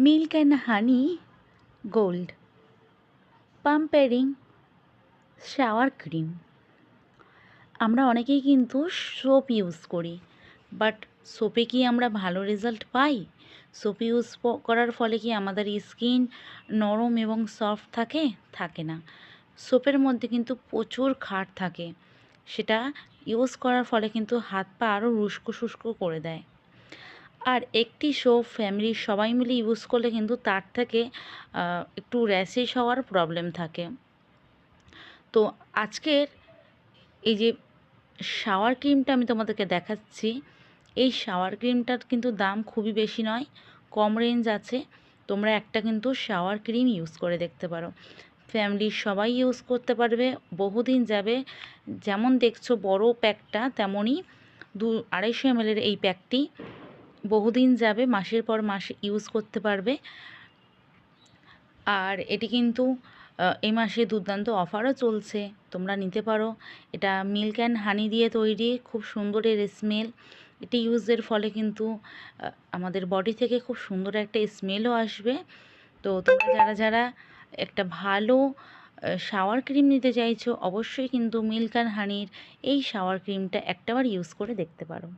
Milk and honey gold pampering shower cream. আমরা অনেকেই কিন্তু সোপ ইউজ করি, বাট সোপে কি আমরা ভালো রেজাল্ট পাই? সোপ ইউজ করার ফলে কি আমাদের স্কিন নরম এবং সফট থাকে? থাকে না। সোপের মধ্যে কিন্তু প্রচুর ক্ষার থাকে, সেটা ইউজ করার ফলে কিন্তু হাত পা আরও উস্কো শুষ্ক করে দেয়। আর একটি সোপ ফ্যামিলির সবাই মিলে ইউজ করলে কিন্তু তার থেকে একটু র্যাশেস হওয়ার প্রবলেম থাকে। তো আজকের এই যে শাওয়ার ক্রিমটা আমি তোমাদেরকে দেখাচ্ছি, এই শাওয়ার ক্রিমটার কিন্তু দাম খুবই বেশি নয়, কম রেঞ্জ আছে। তোমরা একটা কিন্তু শাওয়ার ক্রিম ইউজ করে দেখতে পারো, ফ্যামিলির সবাই ইউজ করতে পারবে, বহুদিন যাবে। যেমন দেখছো বড় প্যাকটা, তেমনই 250 ml এই প্যাকটি বহুদিন যাবে, মাসের পর মাস ইউজ করতে পারবে। আর এটি কিন্তু এই মাসে দুর্দান্ত অফারও চলছে, তোমরা নিতে পারো। এটা মিল্ক অ্যান্ড হানি দিয়ে তৈরি, খুব সুন্দর এর স্মেল। এটি ইউজের ফলে কিন্তু আমাদের বডি থেকে খুব সুন্দর একটা স্মেলও আসবে। তো তোমরা যারা যারা একটা ভালো শাওয়ার ক্রিম নিতে চাইছো, অবশ্যই কিন্তু মিল্ক অ্যান্ড হানির এই শাওয়ার ক্রিমটা একটাবার ইউজ করে দেখতে পারো।